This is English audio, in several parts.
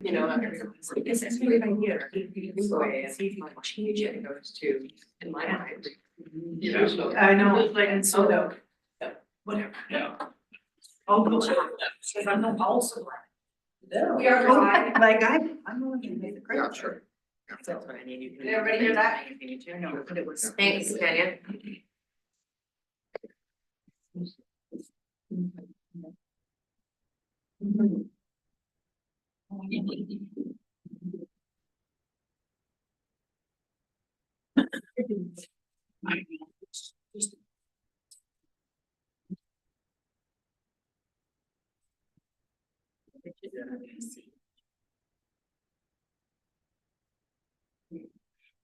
You know, everyone's like, this is a great idea. This way, and see if you change it, it goes to, in my mind. You know, I know, like, and so though, whatever. Yeah. I'll go with that, because I'm not also. We are trying. Like, I'm willing to make the credit. Yeah, sure. That's what I need. Did everybody hear that? I know, but it was. Thanks, Tanya.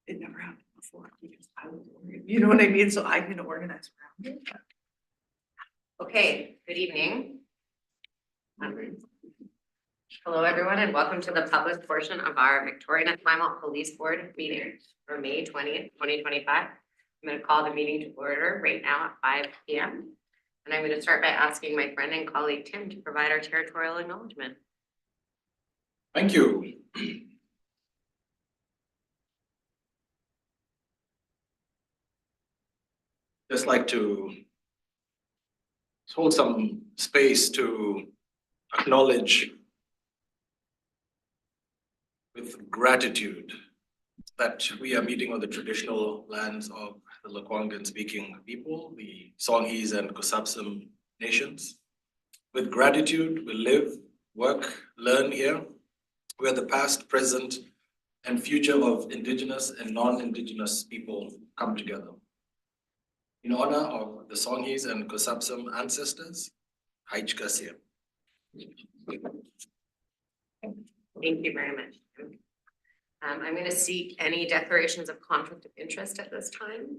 It never happened before, because I was worried, you know what I mean, so I can organize around it. Okay, good evening. Hello, everyone, and welcome to the public portion of our Victorian and Esquimalt Police Board meeting for May 20th, 2025. I'm going to call the meeting to order right now at 5 p.m. And I'm going to start by asking my friend and colleague Tim to provide our territorial acknowledgement. Thank you. Just like to hold some space to acknowledge with gratitude that we are meeting on the traditional lands of the Lekwungen speaking people, the Songhees and Kusapsum nations. With gratitude, we live, work, learn here, where the past, present, and future of Indigenous and non-Indigenous people come together. In honor of the Songhees and Kusapsum ancestors, Haich Kasiem. Thank you very much. I'm going to seek any declarations of conflict of interest at this time.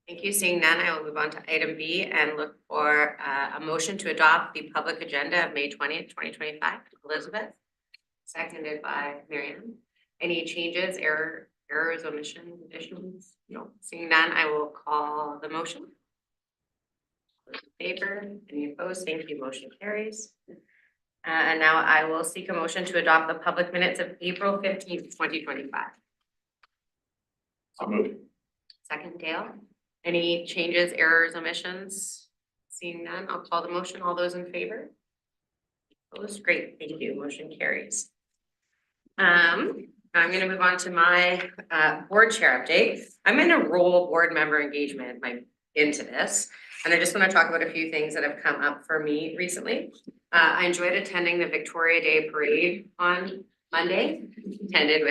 Thank you. Seeing none, I will move on to item B and look for a motion to adopt the public agenda of May 20th, 2025. Elizabeth, seconded by Marianne. Any changes, errors, omissions, additions? No. Seeing none, I will call the motion. Those in favor? Any opposed? Thank you. Motion carries. And now I will seek a motion to adopt the public minutes of April 15th, 2025. I'll move. Second, Dale. Any changes, errors, omissions? Seeing none, I'll call the motion. All those in favor? Opposed? Great, thank you. Motion carries. I'm going to move on to my board chair update. I'm in a role board member engagement into this, and I just want to talk about a few things that have come up for me recently. I enjoyed attending the Victoria Day parade on Monday, attended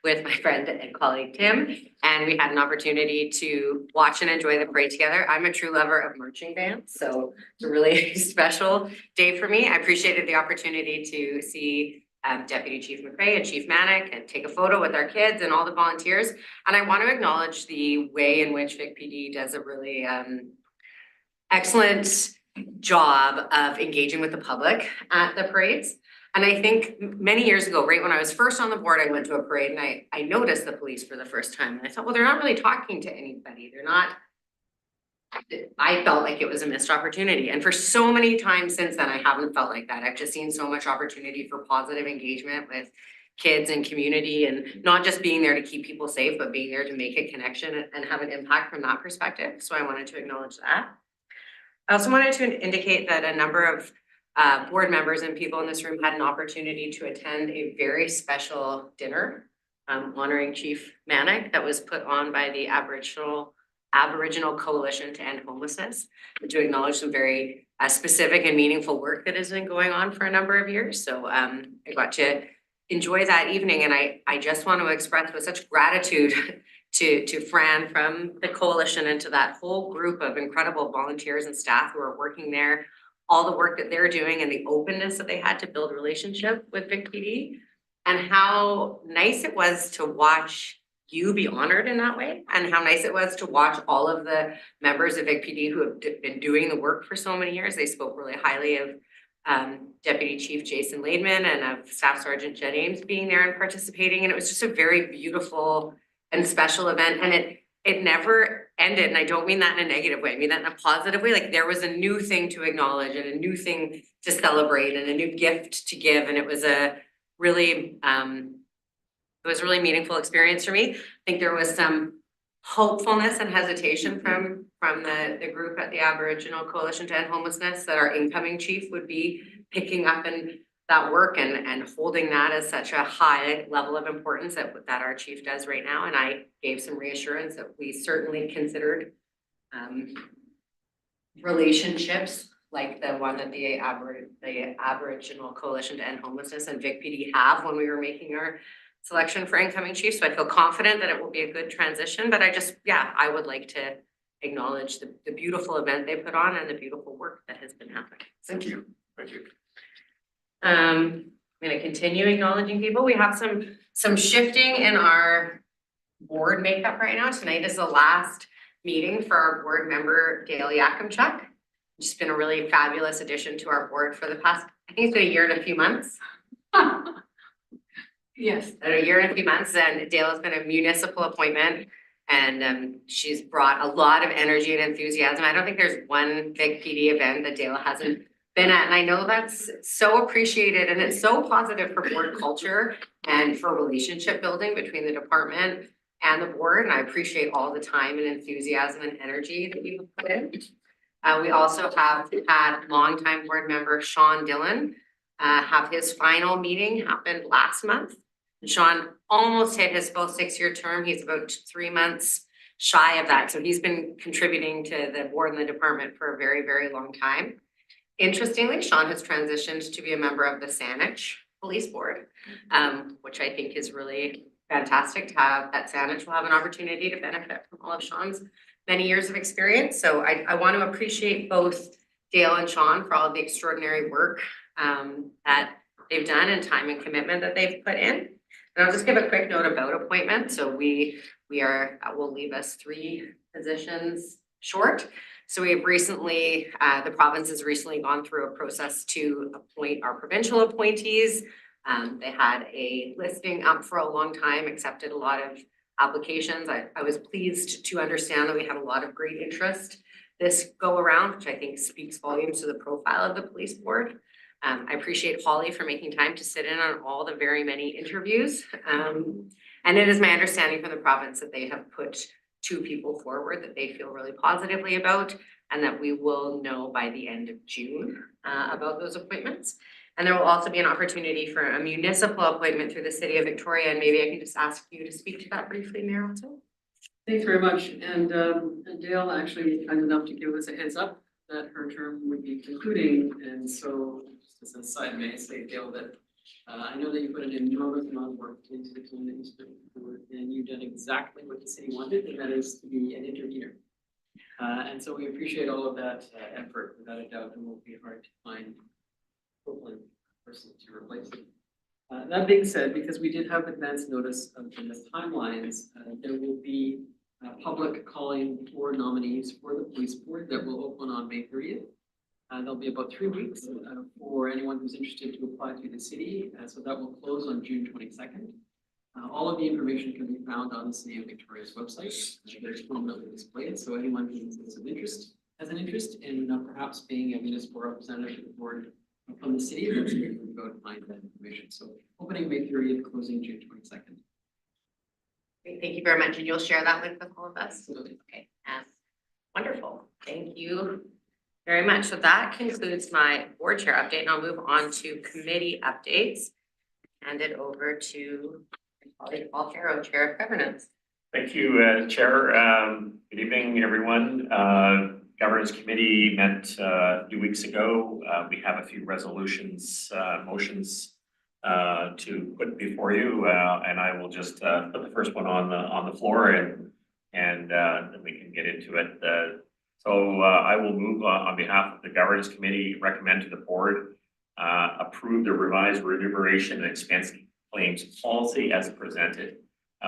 with my friend and colleague Tim, and we had an opportunity to watch and enjoy the parade together. I'm a true lover of marching bands, so it's a really special day for me. I appreciated the opportunity to see Deputy Chief McRae and Chief Manick and take a photo with our kids and all the volunteers. And I want to acknowledge the way in which Vic PD does a really excellent job of engaging with the public at the parades. And I think many years ago, right when I was first on the board, I went to a parade and I noticed the police for the first time. And I thought, well, they're not really talking to anybody. They're not, I felt like it was a missed opportunity. And for so many times since then, I haven't felt like that. I've just seen so much opportunity for positive engagement with kids and community, and not just being there to keep people safe, but being there to make a connection and have an impact from that perspective. So I wanted to acknowledge that. I also wanted to indicate that a number of board members and people in this room had an opportunity to attend a very special dinner honoring Chief Manick that was put on by the Aboriginal Coalition to End Homelessness, to acknowledge some very specific and meaningful work that has been going on for a number of years. So I got to enjoy that evening, and I just want to express with such gratitude to Fran from the coalition and to that whole group of incredible volunteers and staff who are working there, all the work that they're doing and the openness that they had to build a relationship with Vic PD, and how nice it was to watch you be honored in that way, and how nice it was to watch all of the members of Vic PD who have been doing the work for so many years. They spoke really highly of Deputy Chief Jason Laidman and of Staff Sergeant Jen Ames being there and participating, and it was just a very beautiful and special event. And it never ended, and I don't mean that in a negative way, I mean that in a positive way, like there was a new thing to acknowledge and a new thing to celebrate and a new gift to give, and it was a really, it was a really meaningful experience for me. I think there was some hopefulness and hesitation from the group at the Aboriginal Coalition to End Homelessness that our incoming chief would be picking up and that work and holding that as such a high level of importance that our chief does right now. And I gave some reassurance that we certainly considered relationships like the one that the Aboriginal Coalition to End Homelessness and Vic PD have when we were making our selection for incoming chief. So I feel confident that it will be a good transition, but I would like to acknowledge the beautiful event they put on and the beautiful work that has been happening. Thank you. Thank you. I'm gonna continue acknowledging people. We have some shifting in our board makeup right now. Tonight is the last meeting for our board member, Dale Yakimchuk. Just been a really fabulous addition to our board for the past, I think it's been a year and a few months. Yes. A year and a few months, and Dale has been a municipal appointment, and she's brought a lot of energy and enthusiasm. I don't think there's one big PD event that Dale hasn't been at, and I know that's so appreciated, and it's so positive for board culture and for relationship building between the department and the board, and I appreciate all the time and enthusiasm and energy that you've put in. We also have had longtime board member Sean Dillon have his final meeting happened last month. Sean almost hit his full 6-year term. He's about 3 months shy of that. So he's been contributing to the board and the department for a very, very long time. Interestingly, Sean has transitioned to be a member of the Saanich Police Board, which I think is really fantastic to have. That Saanich will have an opportunity to benefit from all of Sean's many years of experience. So I want to appreciate both Dale and Sean for all of the extraordinary work that they've done and time and commitment that they've put in. And I'll just give a quick note about appointments. So will leave us 3 positions short. So we have recently, the province has recently gone through a process to appoint our provincial appointees. They had a listing up for a long time, accepted a lot of applications. I was pleased to understand that we had a lot of great interest this go around, which I think speaks volumes to the profile of the police board. I appreciate Holly for making time to sit in on all the very many interviews. And it is my understanding from the province that they have put 2 people forward that they feel really positively about, and that we will know by the end of June about those appointments. And there will also be an opportunity for a municipal appointment through the city of Victoria, and maybe I can just ask you to speak to that briefly, Mayor Otto. Thanks very much. And Dale actually was kind enough to give us a heads up that her term would be concluding. And so just as a side, may I say, Dale, that I know that you put an enormous amount of work into the team that you spent before, and you've done exactly what the city wanted, and that is to be an intervener. And so we appreciate all of that effort, without a doubt, and it will be hard to find a person to replace it. That being said, because we did have advance notice of the timelines, there will be public calling for nominees for the police board that will open on May 30th. There'll be about 3 weeks for anyone who's interested to apply through the city. So that will close on June 22nd. All of the information can be found on the City of Victoria's website. There's prominently displayed. So anyone who has an interest in perhaps being a municipal representative of the board from the city, that's where you can go to find that information. So opening May 30th, closing June 22nd. Great, thank you very much. And you'll share that link with all of us? Okay, wonderful. Thank you very much. So that concludes my board chair update, and I'll move on to committee updates. Hand it over to my colleague Paul Farrow, Chair of Governance. Thank you, Chair. Good evening, everyone. Governance Committee met a few weeks ago. We have a few resolutions, motions to put before you, and I will just put the first one on the floor, and then we can get into it. So I will move on behalf of the Governance Committee, recommend to the board approve the revised remuneration and expense claims policy as presented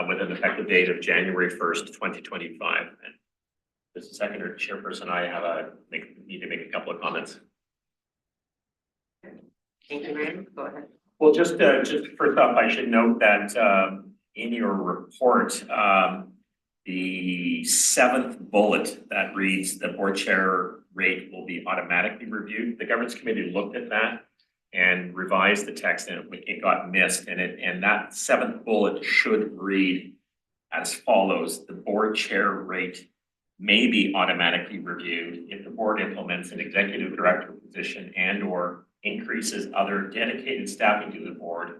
with an effective date of January 1st, 2025. And as a seconder chairperson, I need to make a couple of comments. Thank you, Ryan. Go ahead. Well, just first off, I should note that in your report, the seventh bullet that reads the board chair rate will be automatically reviewed. The governance committee looked at that and revised the text, and it got missed, and that seventh bullet should read as follows: the board chair rate may be automatically reviewed if the board implements an executive director position and or increases other dedicated staffing to the board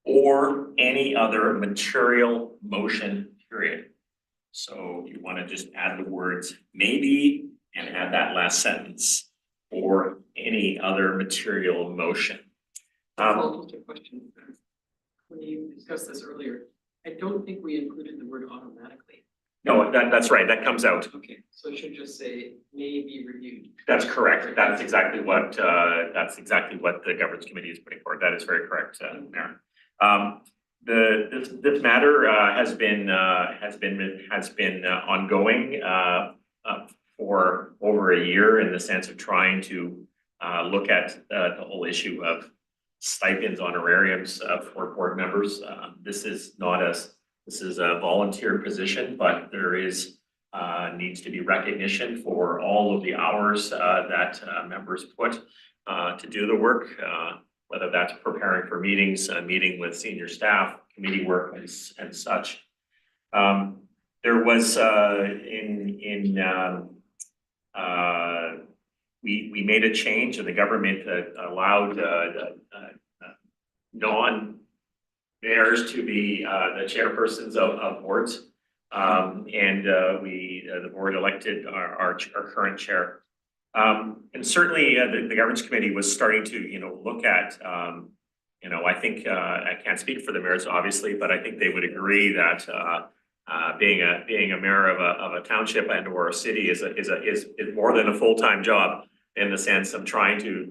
or any other material motion, period. So you want to just add the words maybe and add that last sentence, or any other material motion. Just a question. When you discussed this earlier, I don't think we included the word automatically. No, that's right, that comes out. Okay, so it should just say may be reviewed. That's correct. That's exactly what the governance committee is putting forward. That is very correct, Mayor. This matter has been ongoing for over a year, in the sense of trying to look at the whole issue of stipends, honorariums for board members. This is a volunteer position, but there is needs to be recognition for all of the hours that members put to do the work, whether that's preparing for meetings, meeting with senior staff, committee work, and such. There was we made a change, and the government allowed non-mayors to be the chairpersons of boards. The board elected our current chair. And certainly the governance committee was starting to, look at, I think, I can't speak for the mayors obviously, but I think they would agree that being a mayor of a township and or a city is more than a full-time job, in the sense of trying to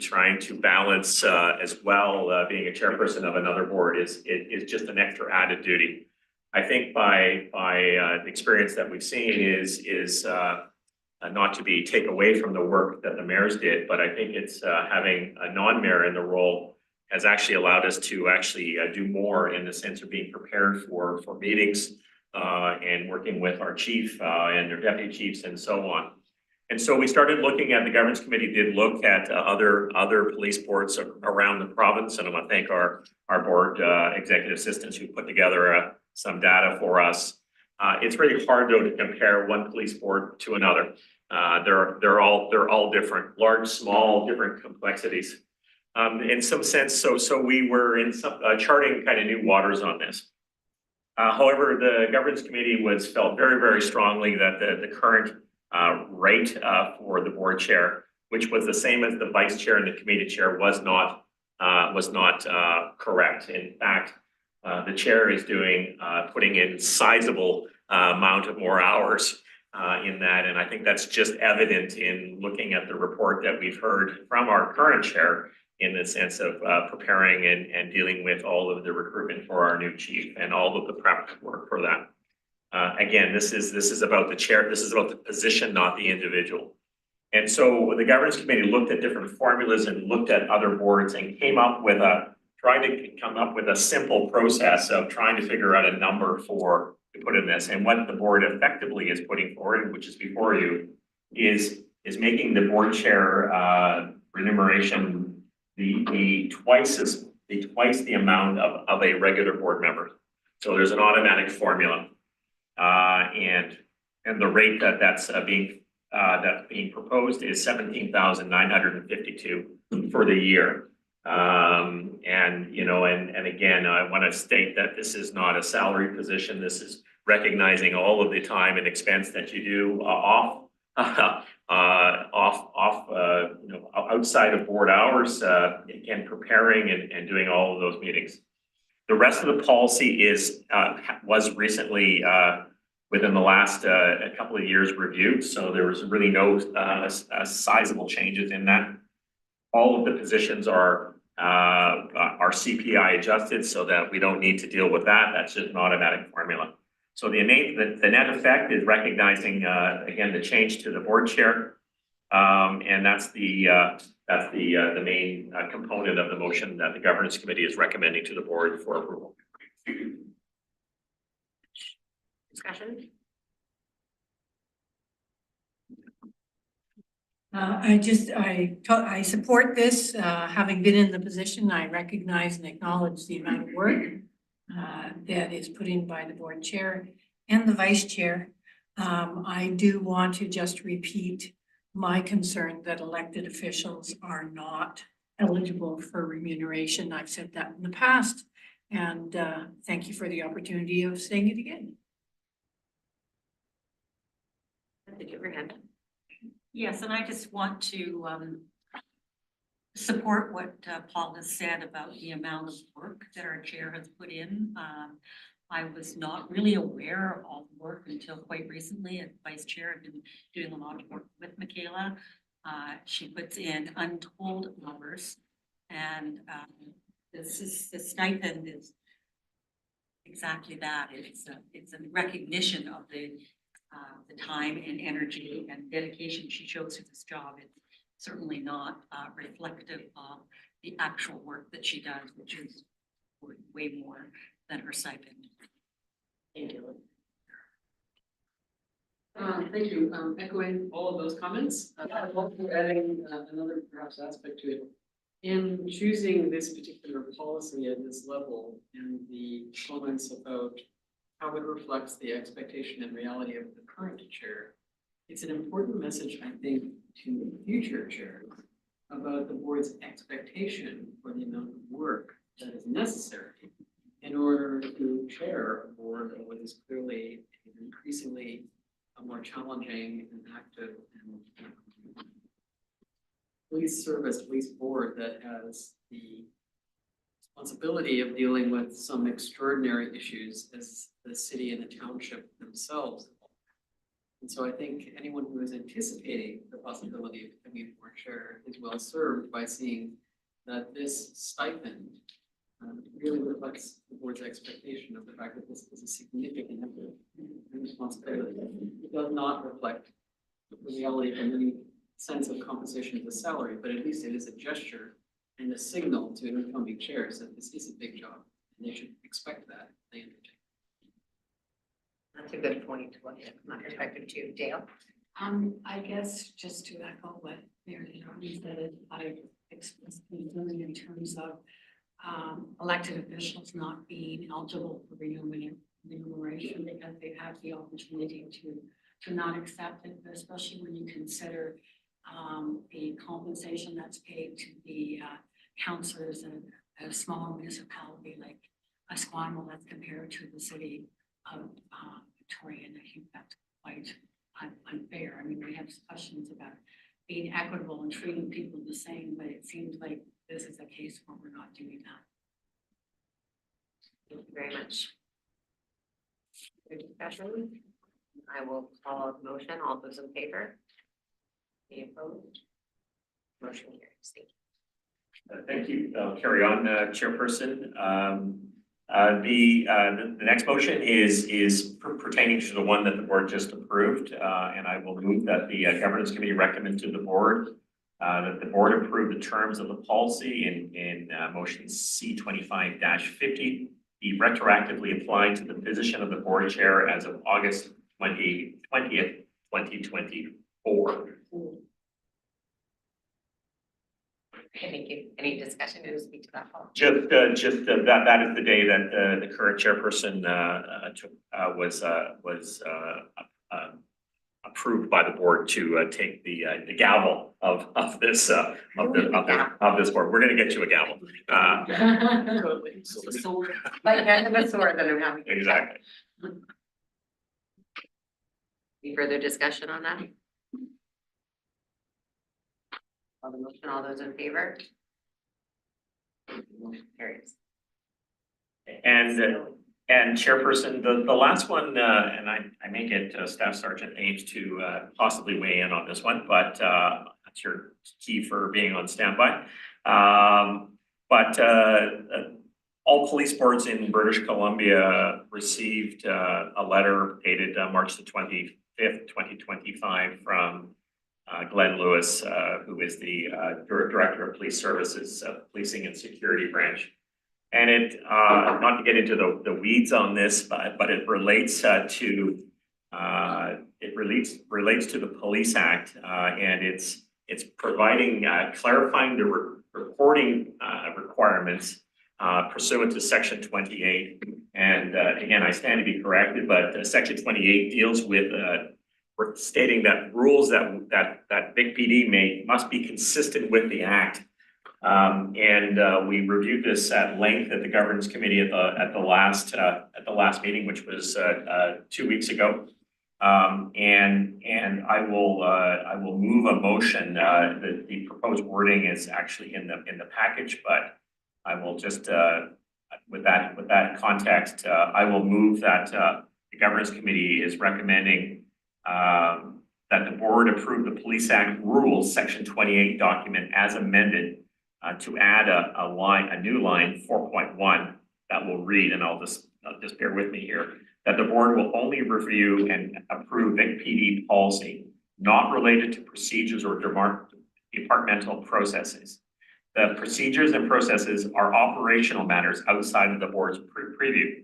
balance as well. Being a chairperson of another board is just an extra added duty. I think by the experience that we've seen is not to be take away from the work that the mayors did, but I think it's having a non-mayor in the role has actually allowed us to actually do more, in the sense of being prepared for meetings and working with our chief and their deputy chiefs and so on. And so we started looking at, the governance committee did look at other police boards around the province, and I want to thank our board executive assistants who put together some data for us. It's really hard though to compare one police board to another. They're all different, large, small, different complexities. In some sense, so we were in some charting kind of new waters on this. However, the governance committee felt very, very strongly that the current rate for the board chair, which was the same as the vice chair and the committee chair, was not correct. In fact, the chair is putting in sizable amount of more hours in that, and I think that's just evident in looking at the report that we've heard from our current chair, in the sense of preparing and dealing with all of the recruitment for our new chief and all of the prep work for that. Again, this is about the chair. This is about the position, not the individual. And so the governance committee looked at different formulas and looked at other boards and tried to come up with a simple process of trying to figure out a number to put in this. And what the board effectively is putting forward, which is before you, is making the board chair remuneration the twice the amount of a regular board member. So there's an automatic formula, and the rate that's being proposed is $17,952 for the year. And again, I want to state that this is not a salary position. This is recognizing all of the time and expense that you do outside of board hours, again, preparing and doing all of those meetings. The rest of the policy was recently within the last couple of years reviewed, so there was really no sizable changes in that. All of the positions are CPI adjusted, so that we don't need to deal with that. That's just an automatic formula. So the net effect is recognizing again the change to the board chair, and that's the main component of the motion that the governance committee is recommending to the board for approval. Discussion? I support this, having been in the position, I recognize and acknowledge the amount of work that is put in by the board chair and the vice chair. I do want to just repeat my concern that elected officials are not eligible for remuneration. I've said that in the past, and thank you for the opportunity of saying it again. Did you ever hand? Yes, and I just want to support what Paul has said about the amount of work that our chair has put in. I was not really aware of all the work until quite recently. As vice chair, I've been doing a lot of work with Michaela. She puts in untold numbers, and the stipend is exactly that. It's a recognition of the time and energy and dedication she shows to this job. It's certainly not reflective of the actual work that she does, which is way more than her stipend. Thank you. Thank you. Echoing all of those comments, also adding another perhaps aspect to it. In choosing this particular policy at this level and the comments about how it reflects the expectation and reality of the current chair, it's an important message, I think, to future chairs about the board's expectation for the amount of work that is necessary in order to chair a board of what is clearly increasingly a more challenging and active and police service, police board that has the responsibility of dealing with some extraordinary issues as the city and the township themselves. And so I think anyone who is anticipating the possibility of becoming a board chair is well served by seeing that this stipend really reflects the board's expectation of the fact that this is a significant responsibility. It does not reflect the reality of any sense of compensation to salary, but at least it is a gesture and a signal to incoming chairs that this is a big job and they should expect that they undertake. That's a good point to look at from that perspective too. Dale? I guess just to echo what Mary Harvey said, I expressed concern in terms of elected officials not being eligible for remuneration because they've had the opportunity to not accept it, but especially when you consider the compensation that's paid to the councillors in a small municipality like Esquimalt as compared to the city of Victoria. And I think that's quite unfair. I mean, we have questions about being equitable and treating people the same, but it seems like this is a case where we're not doing that. Thank you very much. Any discussion? I will call the motion. All those in favor? Any opposed? Motion carries. Thank you. Thank you. I'll carry on, Chairperson. The next motion is pertaining to the one that the board just approved, and I will move that the governance committee recommend to the board that the board approve the terms of the policy in motion C25-50 be retroactively applied to the position of the board chair as of August 20th, 2024. Thank you. Any discussion to speak to that, Paul? Just that is the day that the current chairperson was approved by the board to take the gavel of this this board. We're going to get you a gavel. Totally. But hand of a sword, then I'm happy. Exactly. Any further discussion on that? On the motion, all those in favor? Motion carries. And Chairperson, the last one, and I may get Staff Sergeant Ames to possibly weigh in on this one, but that's your key for being on standby. All police boards in British Columbia received a letter dated March the 25th, 2025 from Glenn Lewis, who is the Director of Police Services, Policing and Security Branch. And it, not to get into the weeds on this, but it relates to the Police Act, and it's It's providing, clarifying the reporting requirements pursuant to section 28. And again, I stand to be corrected, but section 28 deals with stating that rules that Vic PD must be consistent with the act. We reviewed this at length at the governance committee at the last meeting, which was 2 weeks ago. I will move a motion. The proposed wording is actually in the package, but I will just with that context, I will move that the governance committee is recommending that the board approve the Police Act rules, section 28 document as amended to add a new line 4.1 that will read, and I'll just bear with me here, that the board will only review and approve Vic PD policy not related to procedures or departmental processes. The procedures and processes are operational matters outside of the board's preview.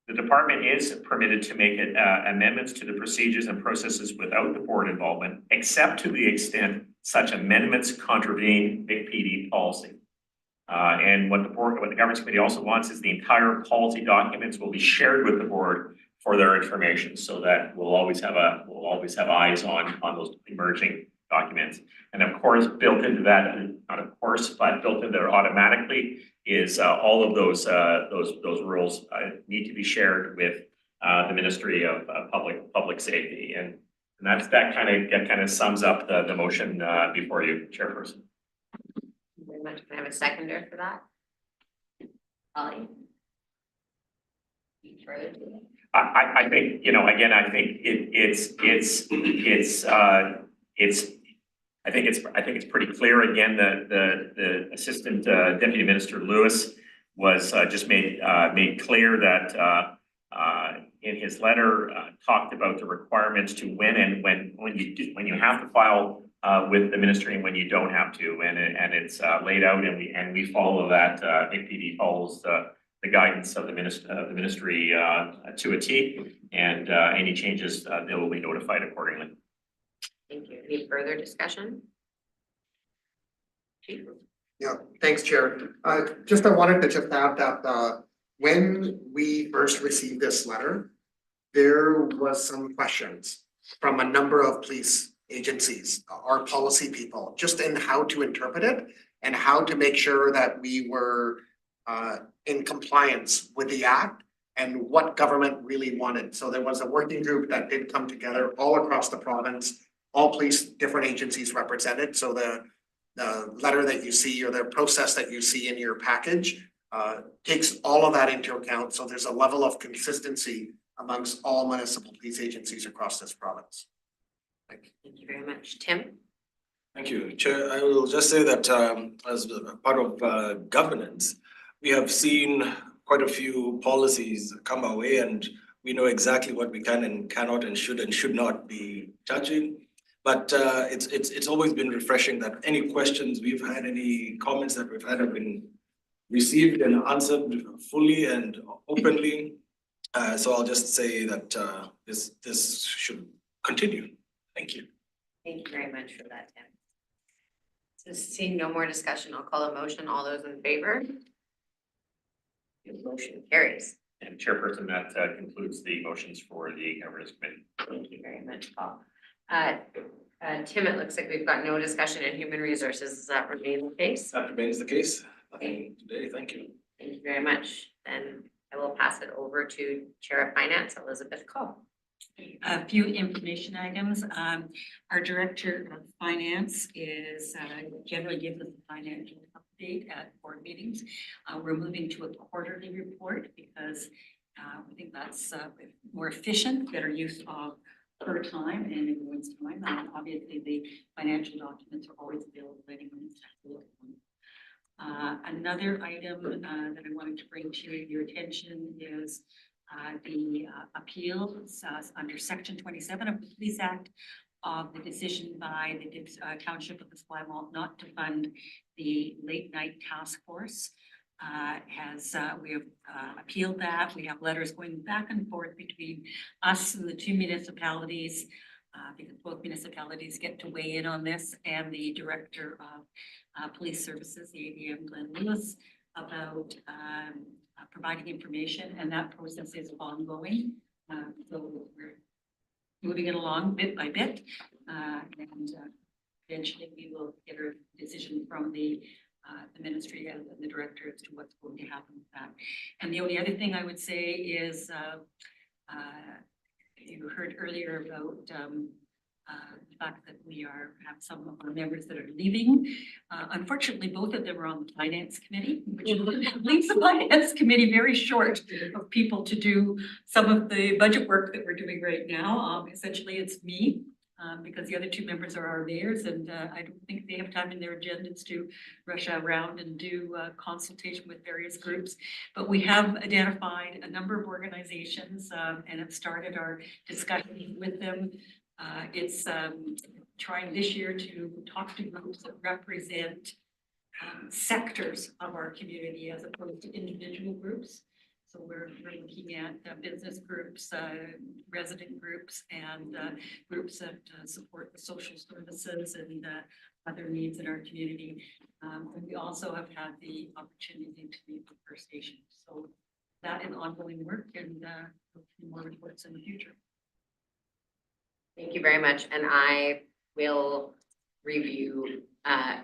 The department is permitted to make amendments to the procedures and processes without the board involvement, except to the extent such amendments contravene Vic PD policy. And what the governance committee also wants is the entire policy documents will be shared with the board for their information, so that we'll always have eyes on those emerging documents. And of course, built into that, not of course, but built in there automatically is all of those rules need to be shared with the Ministry of Public Safety, and that kind of sums up the motion before you, Chairperson. Very much. Can I have a seconder for that? Ollie? Any further to it? I think, you know, again, I think I think it's pretty clear. Again, the Assistant Deputy Minister Lewis was just made clear that in his letter talked about the requirements to when you have to file with the ministry and when you don't have to, and it's laid out, and we follow that. APD follows the guidance of the ministry to a T, and any changes they will be notified accordingly. Thank you. Any further discussion? Chief? Yeah, thanks, Chair. I wanted to just add that when we first received this letter, there was some questions from a number of police agencies, our policy people, just in how to interpret it and how to make sure that we were in compliance with the Act and what government really wanted. So there was a working group that did come together all across the province, all police, different agencies represented. So the letter that you see or the process that you see in your package takes all of that into account. So there's a level of consistency amongst all municipal police agencies across this province. Thank you very much. Tim? Thank you, Chair. I will just say that as a part of governance, we have seen quite a few policies come our way, and we know exactly what we can and cannot and should not be judging. But it's always been refreshing that any questions we've had, any comments that we've had have been received and answered fully and openly. So I'll just say that this should continue. Thank you. Thank you very much for that, Tim. So seeing no more discussion, I'll call a motion. All those in favor? The motion carries. And Chairperson, that concludes the motions for the governance committee. Thank you very much, Paul. Tim, it looks like we've got no discussion in human resources. Does that remain the case? That remains the case. Nothing today. Thank you. Thank you very much. Then I will pass it over to Chair of Finance, Elizabeth Cole. A few information items. Our Director of Finance is generally gives us a financial update at board meetings. We're moving to a quarterly report because we think that's more efficient, better use of her time and everyone's time. Obviously, the financial documents are always available if anyone needs to look at them. Another item that I wanted to bring to your attention is the appeals under Section 27 of the Police Act of the decision by the Township of Esquimalt not to fund the late night task force. We have appealed that. We have letters going back and forth between us and the two municipalities. because both municipalities get to weigh in on this, and the Director of Police Services, the ADM Glenn Lewis, about providing information, and that process is ongoing. So we're moving it along bit by bit, and eventually we will get a decision from the ministry and the director as to what's going to happen with that. And the only other thing I would say is you heard earlier about the fact that we have some of our members that are leaving. Unfortunately, both of them are on the finance committee, which leaves the finance committee very short of people to do some of the budget work that we're doing right now. Essentially, it's me. Because the other two members are our mayors, and I don't think they have time in their agendas to rush around and do consultation with various groups. But we have identified a number of organizations and have started our discussion with them. It's trying this year to talk to groups that represent sectors of our community as opposed to individual groups. So we're looking at business groups, resident groups, and groups that support the social services and other needs in our community. And we also have had the opportunity to meet with First Nations. So that is ongoing work, and more reports in the future. Thank you very much, and I will review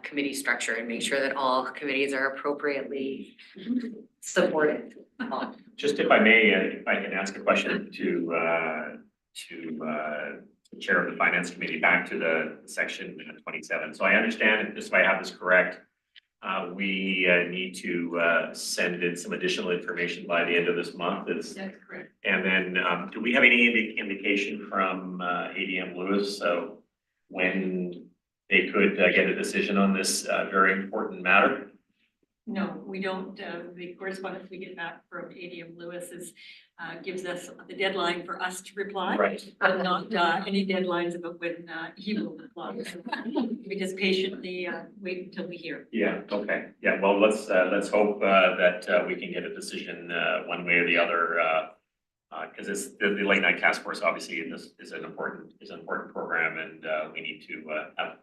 committee structure and make sure that all committees are appropriately supported. Just if I may, if I can ask a question to the chair of the finance committee, back to the section 27. So I understand, if I have this correct, we need to send in some additional information by the end of this month. That's correct. And then do we have any indication from ADM Lewis when they could get a decision on this very important matter? No, we don't. The correspondence we get back from ADM Lewis gives us the deadline for us to reply. Right. But not any deadlines about when he will reply. So we just patiently wait until we hear. Yeah, okay. Yeah, well, let's hope that we can get a decision one way or the other. Because it's the late night task force, obviously, is an important program, and we need to have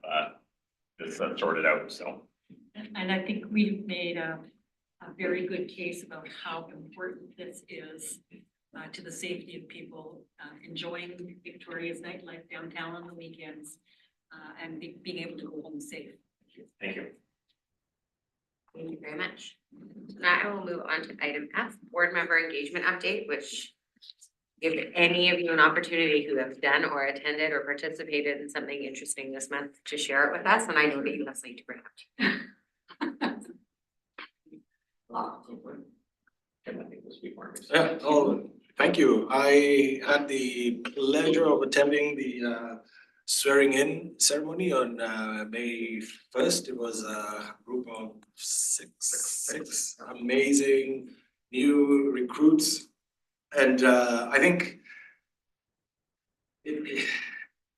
this sorted out, so. And I think we've made a very good case about how important this is to the safety of people enjoying Victoria's nightlife downtown on the weekends and being able to go home safe. Thank you. Thank you very much. So now I will move on to item F, board member engagement update, which give any of you an opportunity who have done or attended or participated in something interesting this month to share it with us. And I know that you have something to bring up. Yeah, oh, thank you. I had the pleasure of attending the swearing in ceremony on May 1st. It was a group of six amazing new recruits. And I think it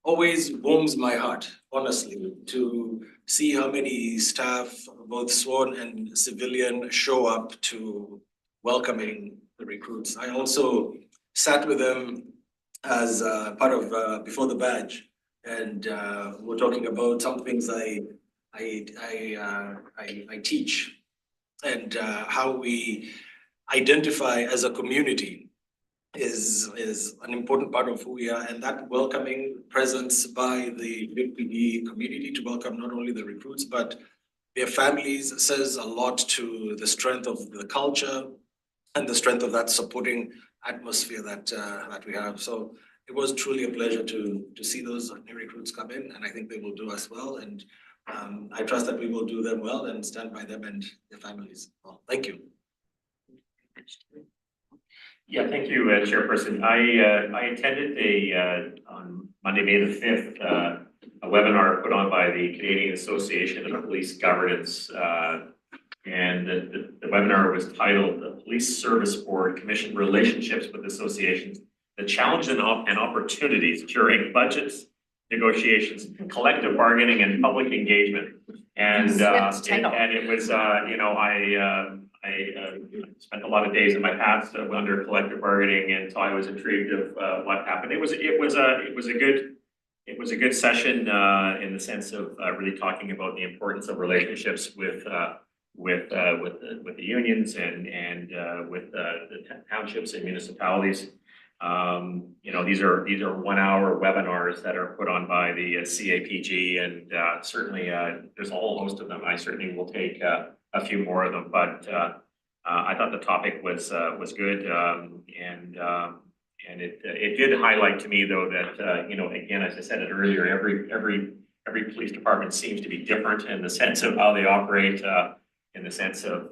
always warms my heart, honestly, to see how many staff, both sworn and civilian, show up to welcoming the recruits. I also sat with them as part of Before the Badge, and we're talking about some things I teach, and how we identify as a community is an important part of who we are, and that welcoming presence by the BPD community to welcome not only the recruits but their families says a lot to the strength of the culture and the strength of that supporting atmosphere that we have. So it was truly a pleasure to see those new recruits come in, and I think they will do us well, and I trust that we will do them well and stand by them and their families. Well, thank you. Yeah, thank you, Chairperson. I attended on Monday, May the 5th, a webinar put on by the Canadian Association of Police Governance. And the webinar was titled "The Police Service Board Commission Relationships with Associations, the Challenges and Opportunities During Budgets, Negotiations, Collective Bargaining, and Public Engagement." And it was, I spent a lot of days in my past under collective bargaining, and so I was intrigued of what happened. It was a good it was a good session in the sense of really talking about the importance of relationships with the unions and with the townships and municipalities. You know, these are 1 hour webinars that are put on by the CAPG, and certainly there's a whole host of them. I certainly will take a few more of them, but I thought the topic was good, and it did highlight to me though that you know, again, as I said it earlier, every police department seems to be different in the sense of how they operate, in the sense of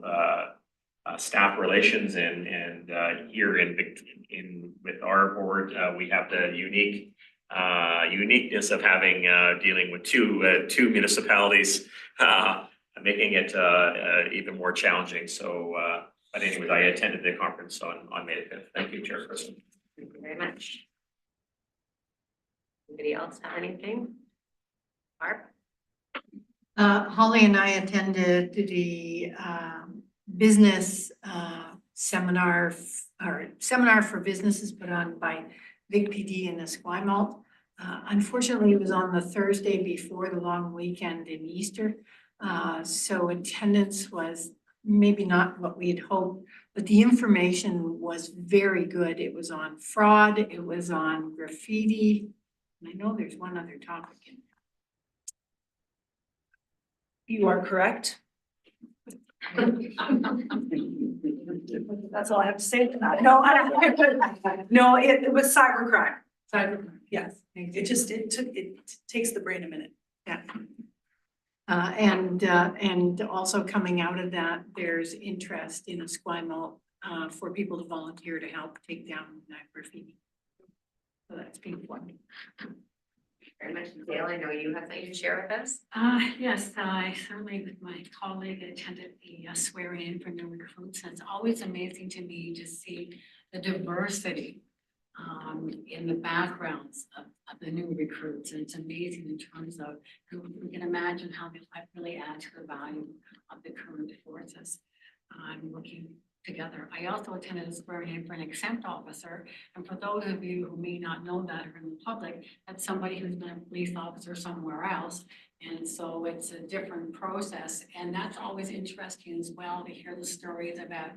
staff relations, and here with our board, we have the uniqueness of having dealing with two municipalities, making it even more challenging. So, but anyways, I attended the conference on May 5th. Thank you, Chairperson. Thank you very much. Anybody else have anything? Barb? Holly and I attended the business seminar for businesses put on by Big PD in Esquimalt. Unfortunately, it was on the Thursday before the long weekend in Easter. So attendance was maybe not what we had hoped, but the information was very good. It was on fraud, it was on graffiti. And I know there's one other topic in there. You are correct. That's all I have to say to that. No, no, it was cybercrime. Cybercrime. Yes, it takes the brain a minute. Yeah. And also coming out of that, there's interest in Esquimalt for people to volunteer to help take down that graffiti. So that's being fun. Very much. Dale, I know you have something to share with us. Yes, I certainly with my colleague attended the swearing in for new recruits. And it's always amazing to me to see the diversity in the backgrounds of the new recruits. And it's amazing in terms of, we can imagine how they might really add to the value of the current forces working together. I also attended a swearing in for an exempt officer. And for those of you who may not know that or in the public, that's somebody who's been a police officer somewhere else. And so it's a different process. And that's always interesting as well to hear the stories about,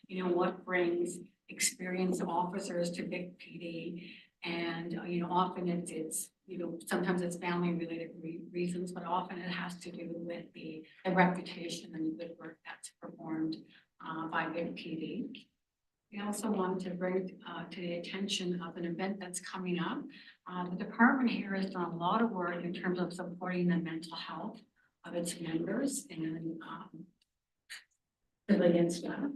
you know, what brings experienced officers to Big PD. And, you know, often it's, you know, sometimes it's family related reasons, but often it has to do with the reputation and the good work that's performed by Big PD. We also wanted to bring to the attention of an event that's coming up. The department here has done a lot of work in terms of supporting the mental health of its members and civilian staff.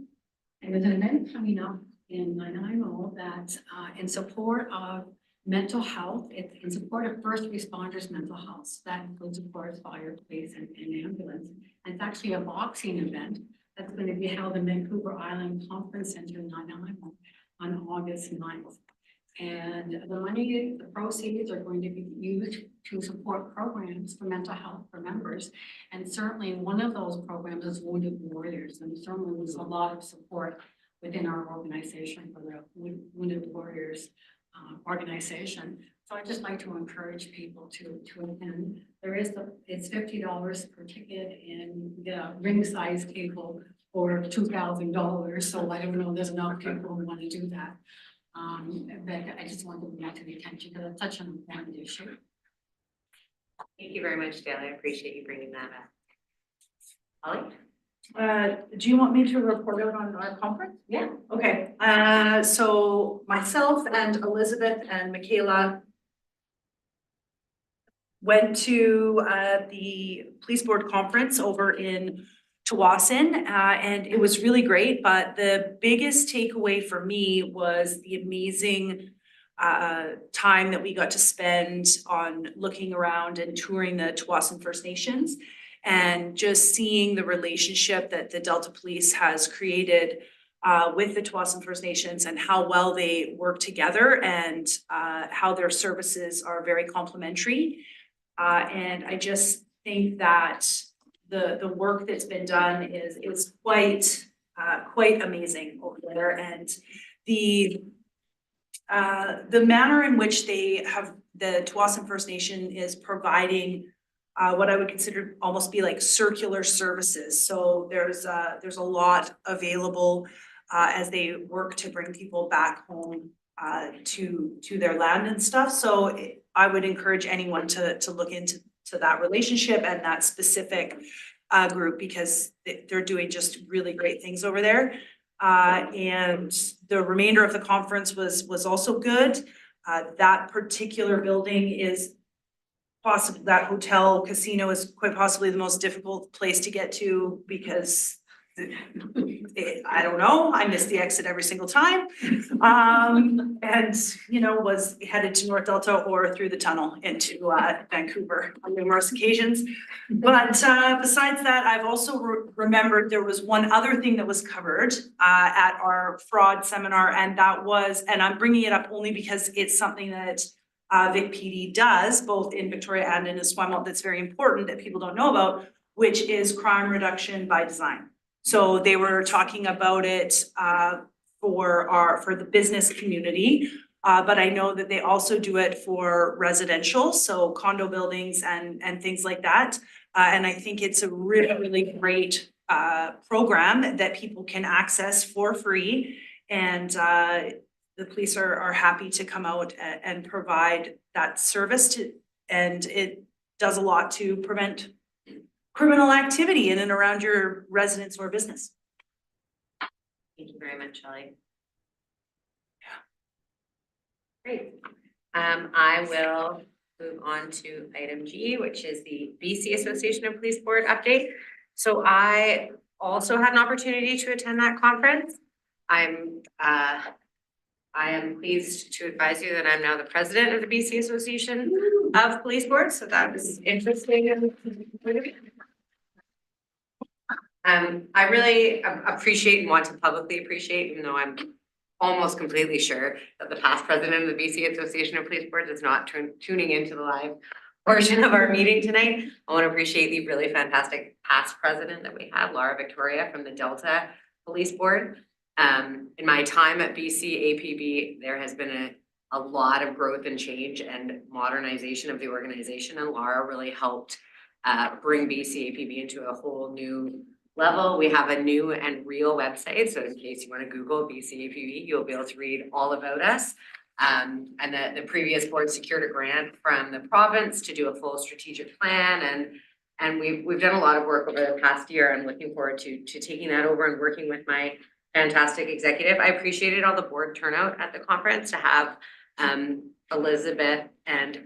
And there's an event coming up in Nanaimo that in support of mental health, it's in support of first responders' mental health. So that includes, of course, fire, police, and ambulance. And it's actually a boxing event that's going to be held in Vancouver Island Conference Center in Nanaimo on August 9th. And the proceeds are going to be used to support programs for mental health for members. And certainly one of those programs is Wounded Warriors. And certainly there's a lot of support within our organization for the Wounded Warriors organization. So I'd just like to encourage people to attend. It's $50 per ticket and the ring size table for $2,000. So I don't know, there's enough people who want to do that. But I just want to bring that to the attention because it's such an important issue. Thank you very much, Dale. I appreciate you bringing that up. Holly? Do you want me to report out on our conference? Yeah. Okay, so myself and Elizabeth and Michaela went to the police board conference over in Tawasin, and it was really great, but the biggest takeaway for me was the amazing time that we got to spend on looking around and touring the Tawasin First Nations and just seeing the relationship that the Delta Police has created with the Tawasin First Nations and how well they work together and how their services are very complementary. And I just think that the work that's been done is quite amazing over there. And the the manner in which they have, the Tuasin First Nation is providing what I would consider almost be like circular services. So there's a lot available as they work to bring people back home to their land and stuff. So I would encourage anyone to look into that relationship and that specific group, because they're doing just really great things over there. And the remainder of the conference was also good. That particular building is possibly, that hotel casino is quite possibly the most difficult place to get to, because I don't know, I missed the exit every single time. And, you know, was headed to North Delta or through the tunnel into Vancouver on numerous occasions. But besides that, I've also remembered there was one other thing that was covered at our fraud seminar, and that was, and I'm bringing it up only because it's something that Vic PD does both in Victoria and in Esquimalt that's very important that people don't know about, which is crime reduction by design. So they were talking about it for the business community, but I know that they also do it for residential, so condo buildings and things like that. And I think it's a really great program that people can access for free. And the police are happy to come out and provide that service and it does a lot to prevent criminal activity in and around your residence or business. Thank you very much, Shelley. Great. I will move on to item G, which is the BC Association of Police Board update. So I also had an opportunity to attend that conference. I am pleased to advise you that I'm now the president of the BC Association of Police Boards, so that was interesting. I really appreciate and want to publicly appreciate, even though I'm almost completely sure that the past president of the BC Association of Police Boards is not tuning into the live portion of our meeting tonight. I want to appreciate the really fantastic past president that we have, Laura Victoria from the Delta Police Board. In my time at BC APB, there has been a lot of growth and change and modernization of the organization, and Laura really helped bring BC APB into a whole new level. We have a new and real website, so in case you want to Google BC APB, you'll be able to read all about us. And the previous board secured a grant from the province to do a full strategic plan, and we've done a lot of work over the past year. I'm looking forward to taking that over and working with my fantastic executive. I appreciated all the board turnout at the conference to have Elizabeth and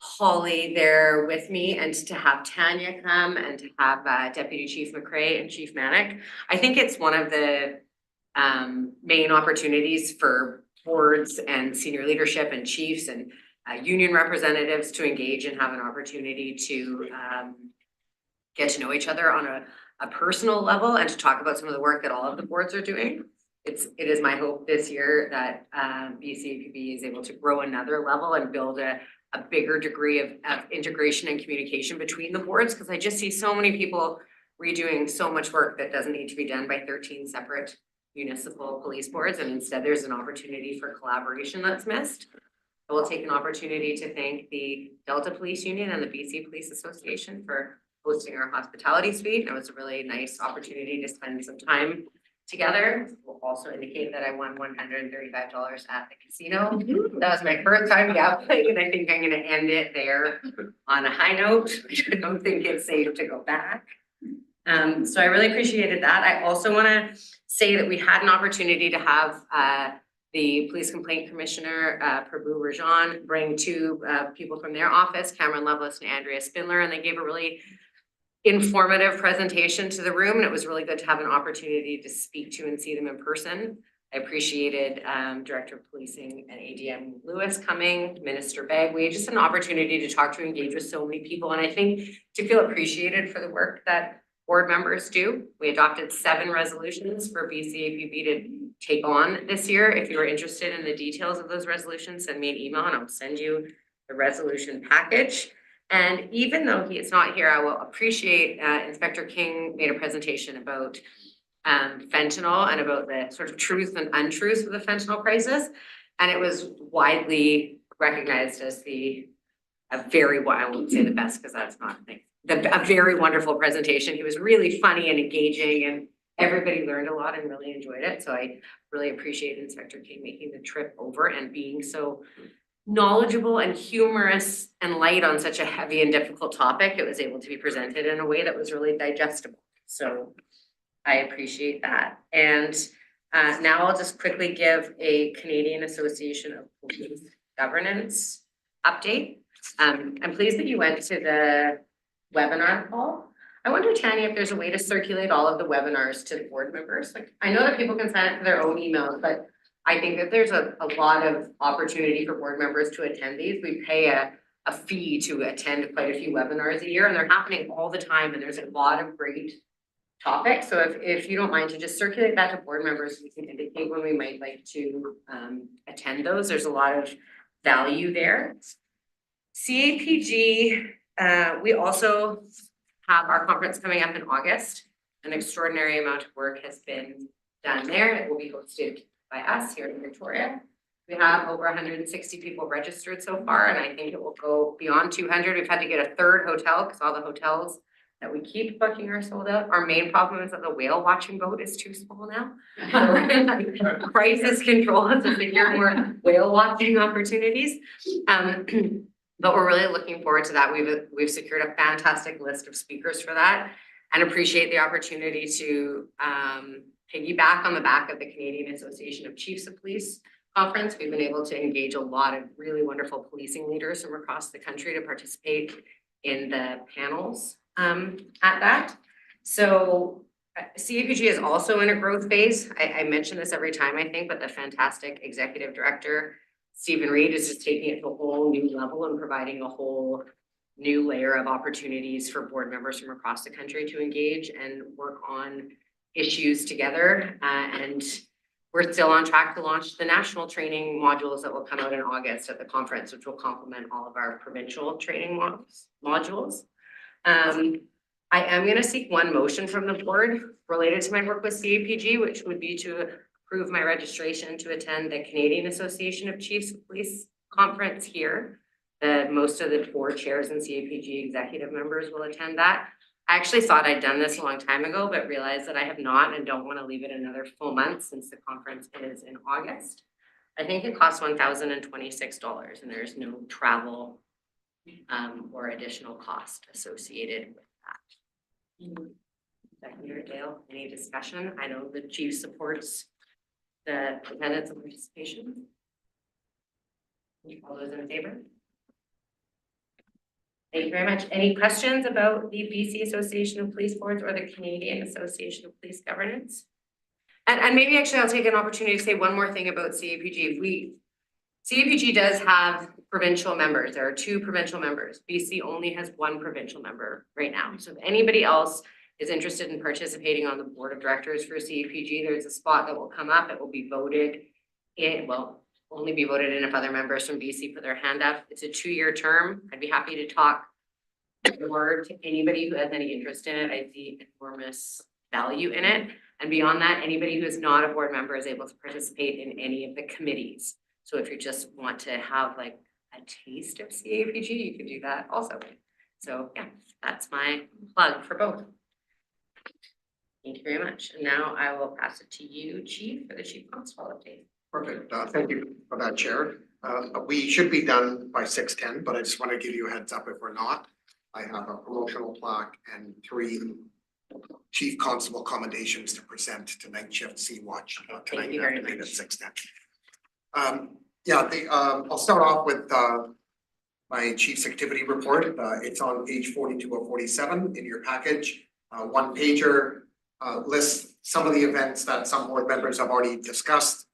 Holly there with me, and to have Tanya come, and to have Deputy Chief McRae and Chief Manick. I think it's one of the main opportunities for boards and senior leadership and chiefs and union representatives to engage and have an opportunity to get to know each other on a personal level, and to talk about some of the work that all of the boards are doing. It is my hope this year that BCAPB is able to grow another level and build a bigger degree of integration and communication between the boards, because I just see so many people redoing so much work that doesn't need to be done by 13 separate municipal police boards, and instead there's an opportunity for collaboration that's missed. I will take an opportunity to thank the Delta Police Union and the BC Police Association for hosting our hospitality suite. It was a really nice opportunity to spend some time together. We'll also indicate that I won $135 at the casino. That was my first time gambling, and I think I'm gonna end it there on a high note. I don't think it's safe to go back. So I really appreciated that. I also wanna say that we had an opportunity to have the Police Complaint Commissioner, Prabhu Rajan, bring two people from their office, Cameron Lovelace and Andrea Spindler, and they gave a really informative presentation to the room, and it was really good to have an opportunity to speak to and see them in person. I appreciated Director of Policing and ADM Lewis coming, Minister Bagway, just an opportunity to talk to, engage with so many people, and I think to feel appreciated for the work that board members do. We adopted 7 resolutions for BCAPB to take on this year. If you are interested in the details of those resolutions, send me an email and I'll send you the resolution package. And even though he is not here, I will appreciate Inspector King made a presentation about fentanyl and about the sort of truth and untruth of the fentanyl crisis. And it was widely recognized as I won't say the best because that's not a thing. A very wonderful presentation. He was really funny and engaging and everybody learned a lot and really enjoyed it. So I really appreciate Inspector King making the trip over and being so knowledgeable and humorous and light on such a heavy and difficult topic. It was able to be presented in a way that was really digestible. So I appreciate that. And now I'll just quickly give a Canadian Association of Police Governance update. I'm pleased that you went to the webinar call. I wonder, Tanya, if there's a way to circulate all of the webinars to the board members. Like, I know that people can sign up for their own emails, but I think that there's a lot of opportunity for board members to attend these. We pay a fee to attend quite a few webinars a year and they're happening all the time and there's a lot of great topics. So if you don't mind to just circulate that to board members, we can indicate when we might like to attend those. There's a lot of value there. CAPG, we also have our conference coming up in August. An extraordinary amount of work has been done there. It will be hosted by us here in Victoria. We have over 160 people registered so far, and I think it will go beyond 200. We've had to get a third hotel because all the hotels that we keep booking are sold out. Our main problem is that the whale watching boat is too small now. Crisis control has to figure more whale watching opportunities. But we're really looking forward to that. We've secured a fantastic list of speakers for that and appreciate the opportunity to piggyback on the back of the Canadian Association of Chiefs of Police conference. We've been able to engage a lot of really wonderful policing leaders from across the country to participate in the panels at that. So CAPG is also in a growth phase. I mention this every time, I think, but the fantastic executive director, Stephen Reed, is just taking it to a whole new level and providing a whole new layer of opportunities for board members from across the country to engage and work on issues together. And we're still on track to launch the national training modules that will come out in August at the conference, which will complement all of our provincial training modules. I am going to seek one motion from the board related to my work with CAPG, which would be to approve my registration to attend the Canadian Association of Chiefs of Police conference here. Most of the board chairs and CAPG executive members will attend that. I actually thought I'd done this a long time ago, but realized that I have not and don't want to leave it another full month since the conference is in August. I think it costs $1,026 and there's no travel or additional cost associated with that. Secretary Dale, any discussion? I know the chief supports the attendance and participation. All those in favor? Thank you very much. Any questions about the BC Association of Police Boards or the Canadian Association of Police Governance? And maybe actually I'll take an opportunity to say one more thing about CAPG. CAPG does have provincial members. There are 2 provincial members. BC only has 1 provincial member right now. So if anybody else is interested in participating on the board of directors for CAPG, there's a spot that will come up. It will be voted in, well, only be voted in if other members from BC put their hand up. It's a 2-year term. I'd be happy to talk more to anybody who has any interest in it. I see enormous value in it. And beyond that, anybody who is not a board member is able to participate in any of the committees. So if you just want to have like a taste of CAPG, you can do that also. So yeah, that's my plug for both. Thank you very much. And now I will pass it to you, Chief, for the Chief Constable update. Perfect. Thank you for that, Chair. We should be done by 6:10, but I just want to give you a heads up if we're not. I have a promotional plaque and 3 Chief Constable commendations to present to Night Shift Sea Watch tonight you very afternoon at much. 6:10. I'll start off with my Chief's activity report. It's on page 42 of 47 in your package. 1 pager lists some of the events that some board members have already discussed.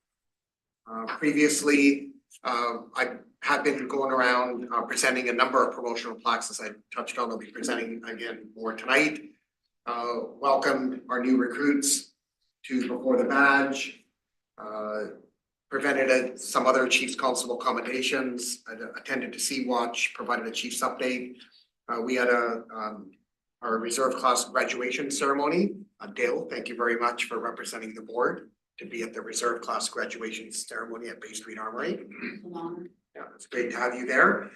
Previously, I have been going around presenting a number of promotional plaques, as I touched on. I'll be presenting again more tonight. Welcome our new recruits to Before the Badge. Presented some other Chiefs Constable commendations. I attended to Sea Watch, provided a Chiefs update. We had our reserve class graduation ceremony. Dale, thank you very much for representing the board to be at the reserve class graduation ceremony at Bay Street Armory. An honor. Yeah, it's great to have you there.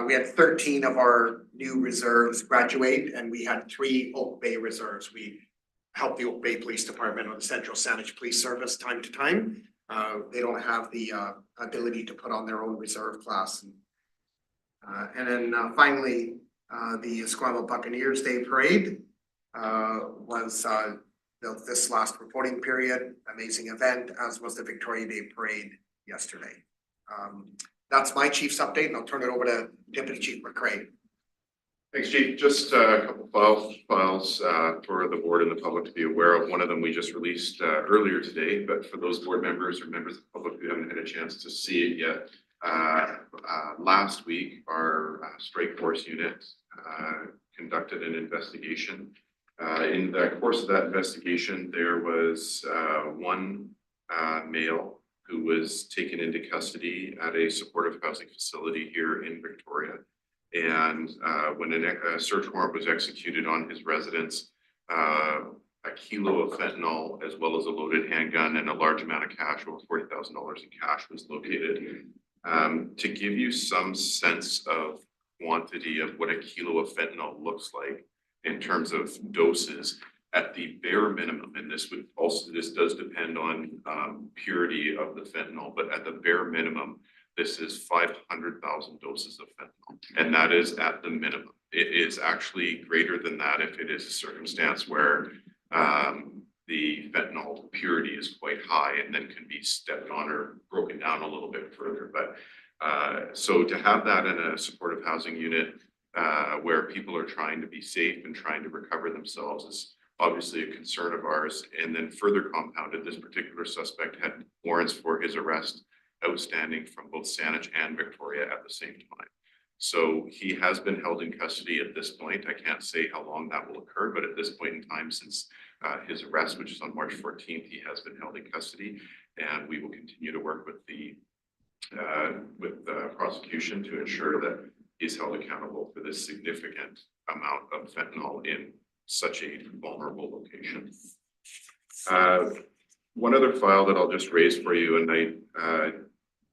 We had 13 of our new reserves graduate, and we had 3 Oak Bay reserves. We helped the Oak Bay Police Department or the Central Saanich Police Service time to time. They don't have the ability to put on their own reserve class. And then finally, the Esquimalt Buccaneers Day Parade was this last reporting period. Amazing event, as was the Victoria Day Parade yesterday. That's my chief's update, and I'll turn it over to Deputy Chief McCrae. Thanks, Chief. Just a couple files for the board and the public to be aware of. One of them we just released earlier today, but for those board members or members of the public who haven't had a chance to see it yet, last week our strike force unit conducted an investigation. In the course of that investigation, there was one male who was taken into custody at a supportive housing facility here in Victoria. And when a search warrant was executed on his residence, a kilo of fentanyl, as well as a loaded handgun and a large amount of cash, over $40,000 in cash, was located. To give you some sense of quantity of what a kilo of fentanyl looks like in terms of doses, at the bare minimum, and this does depend on purity of the fentanyl, but at the bare minimum, this is 500,000 doses of fentanyl, and that is at the minimum. It is actually greater than that if it is a circumstance where the fentanyl purity is quite high and then can be stepped on or broken down a little bit further. But so to have that in a supportive housing unit where people are trying to be safe and trying to recover themselves is obviously a concern of ours. And then further compounded, this particular suspect had warrants for his arrest outstanding from both Saanich and Victoria at the same time. So he has been held in custody at this point. I can't say how long that will occur, but at this point in time, since his arrest, which is on March 14th, he has been held in custody, and we will continue to work with the prosecution to ensure that he's held accountable for this significant amount of fentanyl in such a vulnerable location. One other file that I'll just raise for you, and I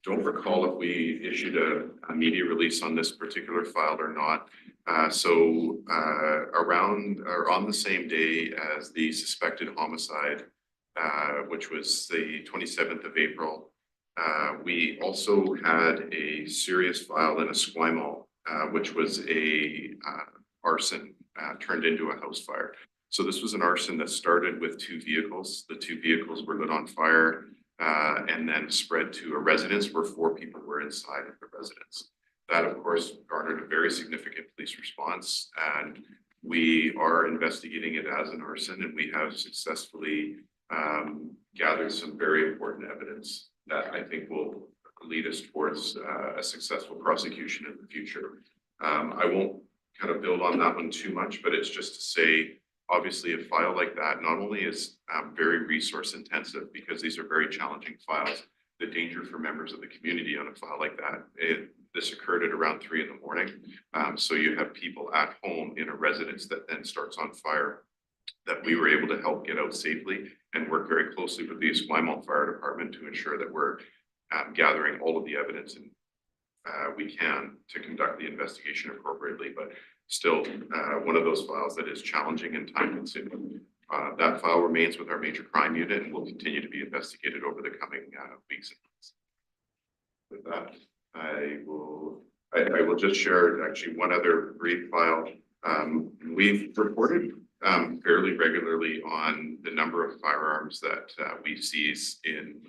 don't recall if we issued a media release on this particular file or not. Around or on the same day as the suspected homicide, which was the 27th of April, we also had a serious file in Esquimalt, which was a arson turned into a house fire. So this was an arson that started with 2 vehicles. The 2 vehicles were lit on fire and then spread to a residence where 4 people were inside of the residence. That, of course, garnered a very significant police response, and we are investigating it as an arson, and we have successfully gathered some very important evidence that I think will lead us towards a successful prosecution in the future. I won't kind of build on that one too much, but it's just to say, obviously, a file like that not only is very resource intensive because these are very challenging files. The danger for members of the community on a file like that, this occurred at around 3 in the morning. So you have people at home in a residence that then starts on fire that we were able to help get out safely and work very closely with the Esquimalt Fire Department to ensure that we're gathering all of the evidence and we can to conduct the investigation appropriately, but still one of those files that is challenging and time consuming. That file remains with our major crime unit and will continue to be investigated over the coming weeks and months. With that, I will just share actually one other brief file. We've reported fairly regularly on the number of firearms that we seize in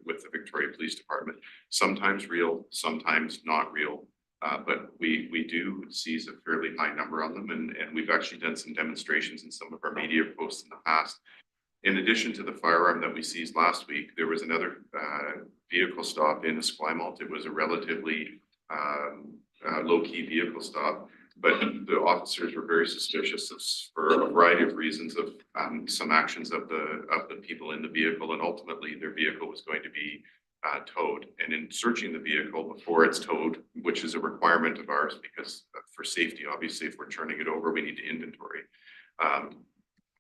with the Victoria Police Department. Sometimes real, sometimes not real, but we do seize a fairly high number on them, and we've actually done some demonstrations in some of our media posts in the past. In addition to the firearm that we seized last week, there was another vehicle stop in Esquimalt. It was a relatively low-key vehicle stop, but the officers were very suspicious for a variety of reasons of some actions of the people in the vehicle, and ultimately their vehicle was going to be towed. And in searching the vehicle before it's towed, which is a requirement of ours because for safety, obviously, if we're turning it over, we need to inventory.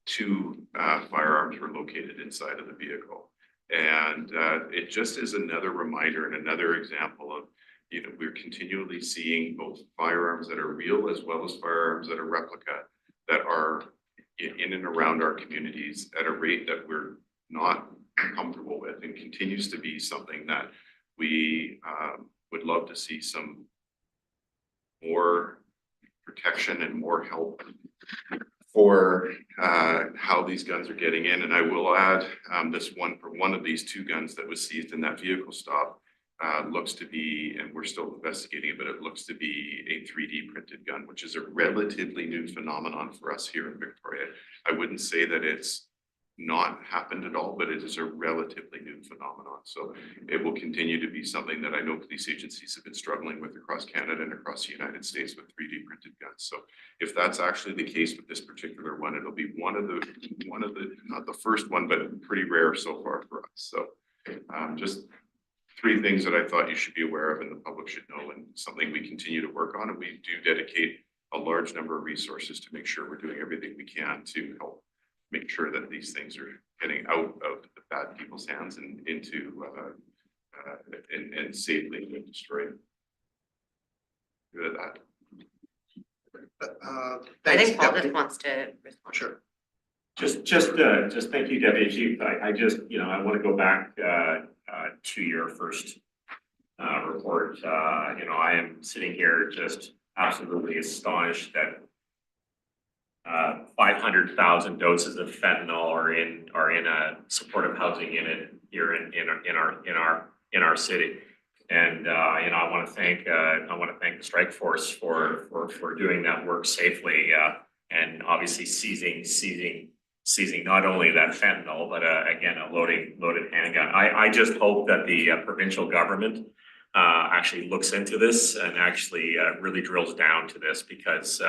2 firearms were located inside of the vehicle. And it just is another reminder and another example of, you know, we're continually seeing both firearms that are real as well as firearms that are replica that are in and around our communities at a rate that we're not comfortable with, and continues to be something that we would love to see some more protection and more help for how these guns are getting in. And I will add this one for one of these two guns that was seized in that vehicle stop looks to be, and we're still investigating it, but it looks to be a 3D printed gun, which is a relatively new phenomenon for us here in Victoria. I wouldn't say that it's not happened at all, but it is a relatively new phenomenon. So it will continue to be something that I know police agencies have been struggling with across Canada and across the United States with 3D printed guns. So if that's actually the case with this particular one, it'll be one of the, not the first one, but pretty rare so far for us. So just three things that I thought you should be aware of and the public should know, and something we continue to work on. And we do dedicate a large number of resources to make sure we're doing everything we can to help make sure that these things are getting out of the bad people's hands and into and safely destroyed. Good at that. I Thanks, think Paul just Deputy. wants to respond. Sure. Just thank you, Deputy Chief. I just, you know, I want to go back to your first report. You know, I am sitting here just absolutely astonished that 500,000 doses of fentanyl are in a supportive housing unit here in our city. And you know, I want to thank the strike force for doing that work safely and obviously seizing not only that fentanyl, but again, a loaded handgun. I just hope that the provincial government actually looks into this and actually really drills down to this, because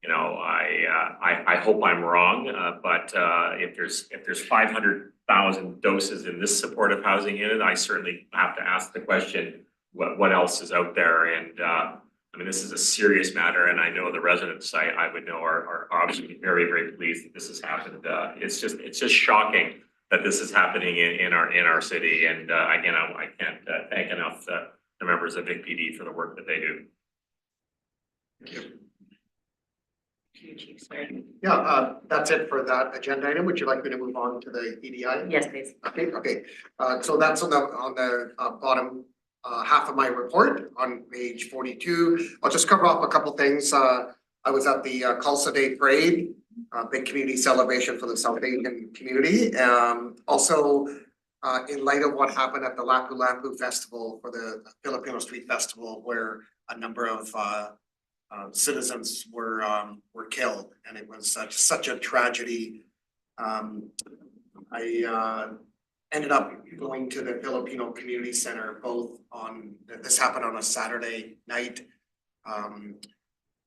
you know, I hope I'm wrong, but if there's 500,000 doses in this supportive housing unit, I certainly have to ask the question, what else is out there? And I mean, this is a serious matter, and I know the residents I would know are obviously very pleased that this has happened. It's just shocking that this is happening in our city. And again, I can't thank enough the members of Vic PD for the work that they do. Thank you. Chief, sorry. Yeah, that's it for that agenda item. Would you like me to move on to the EDI? Yes, please. Okay. So that's on the bottom half of my report on page 42. I'll just cover off a couple things. I was at the Khalsa Day Parade, big community celebration for the South Asian community. Also, in light of what happened at the Lapu Lapu Festival for the Filipino Street Festival, where a number of citizens were killed, and it was such a tragedy. I ended up going to the Filipino Community Center this happened on a Saturday night.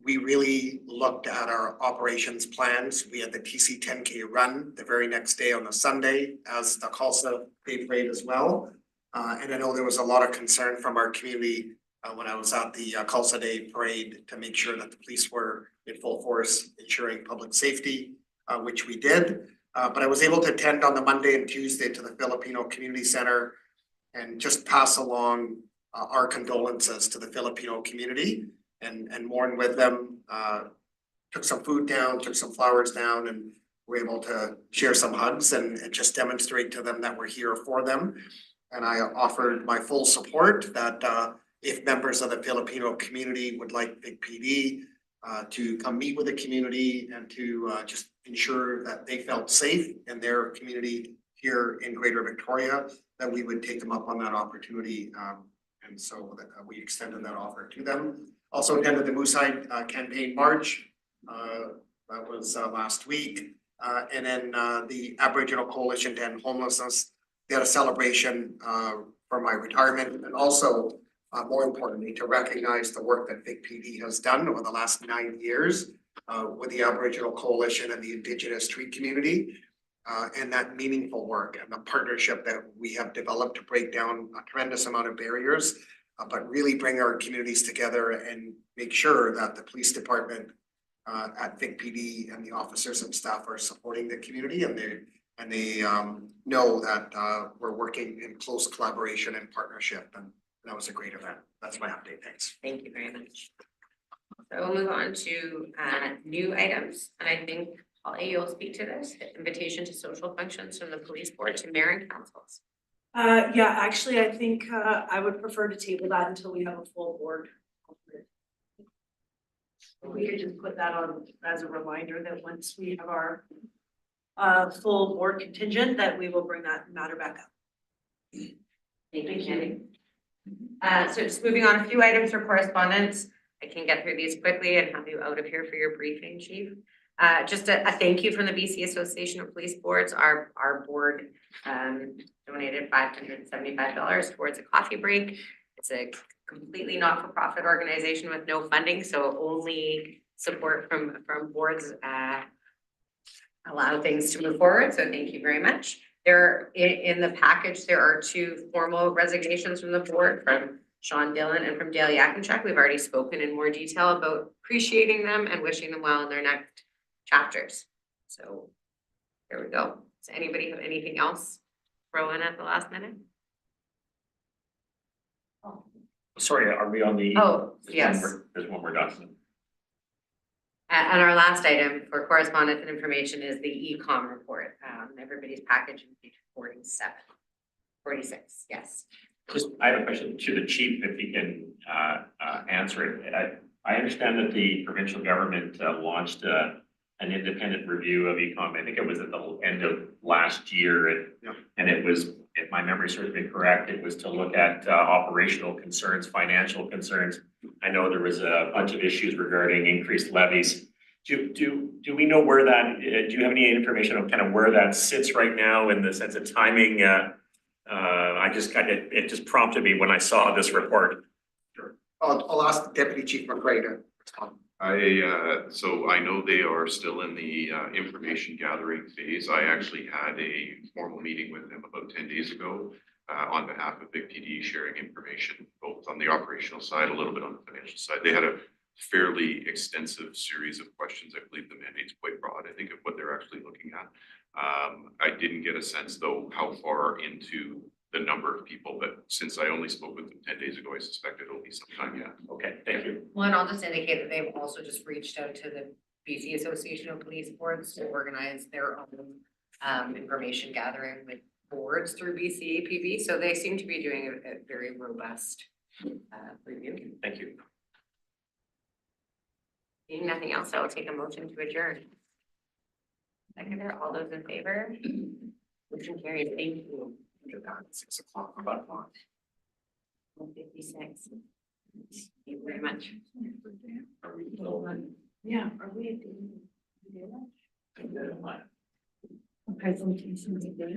We really looked at our operations plans. We had the TC 10K run the very next day on a Sunday as the Khalsa Day Parade as well. And I know there was a lot of concern from our community when I was at the Khalsa Day Parade to make sure that the police were in full force ensuring public safety, which we did. But I was able to attend on the Monday and Tuesday to the Filipino Community Center and just pass along our condolences to the Filipino community and mourn with them. Took some food down, took some flowers down, and were able to share some hugs and just demonstrate to them that we're here for them. And I offered my full support that if members of the Filipino community would like Vic PD to come meet with the community and to just ensure that they felt safe in their community here in Greater Victoria, that we would take them up on that opportunity. And so we extended that offer to them. Also attended the Moose Hide campaign march. That was last week. And then the Aboriginal Coalition to End Homelessness, they had a celebration for my retirement, and also more importantly, to recognize the work that Vic PD has done over the last 9 years with the Aboriginal Coalition and the Indigenous Street community, and that meaningful work and the partnership that we have developed to break down a tremendous amount of barriers, but really bring our communities together and make sure that the police department at Vic PD and the officers and staff are supporting the community, and And they know that we're working in close collaboration and partnership, and that was a great event. That's my update, thanks. Thank you very much. So we'll move on to new items, and I think Holly, you'll speak to this, invitation to social functions from the police board to mayor and councils. Yeah, actually, I think I would prefer to table that until we have a full board. We could just put that on as a reminder that once we have our full board contingent, that we will bring that matter back up. Thank you, Kenny. So just moving on, a few items for correspondence. I can get through these quickly and have you out of here for your briefing, chief. Just a thank you from the BC Association of Police Boards. Our board donated $575 towards a coffee break. It's a completely not-for-profit organization with no funding, so only support from boards allow things to move forward. So thank you very much. There in the package, there are 2 formal resignations from the board, from Sean Dillon and from Dale Yakinchuk. We've already spoken in more detail about appreciating them and wishing them well in their next chapters. So there we go. Does anybody have anything else throw in at the last minute? Sorry, are we on the? Oh, yes. There's one more document. And our last item for correspondence and information is the e-com report. Everybody's package in page 46, yes. Just, I have a question to the chief, if he can answer it. I understand that the provincial government launched an independent review of e-com. I think it was at the end of last year, and it was, if my memory serves me correct, it was to look at operational concerns, financial concerns. I know there was a bunch of issues regarding increased levies. Do we know where that? Do you have any information on kind of where that sits right now in the sense of timing? It just prompted me when I saw this report. Sure. I'll ask Deputy Chief McRae to respond. So I know they are still in the information gathering phase. I actually had a formal meeting with them about 10 days ago on behalf of Big PD, sharing information both on the operational side, a little bit on the financial side. They had a fairly extensive series of questions. I believe the mandate's quite broad, I think, of what they're actually looking at. I didn't get a sense though how far into the number of people, but since I only spoke with them 10 days ago, I suspect it'll be some time yet. Okay, thank you. Well, and I'll just indicate that they've also just reached out to the BC Association of Police Boards to organize their own information gathering with boards through BC APB. So they seem to be doing a very robust review. Thank you. Seeing nothing else, I will take a motion to adjourn. Seconder, all those in favor? Motion carried. Thank you. 6 o'clock, about 156. Thank you very much. Are we Yeah, are we? still? Presentation today.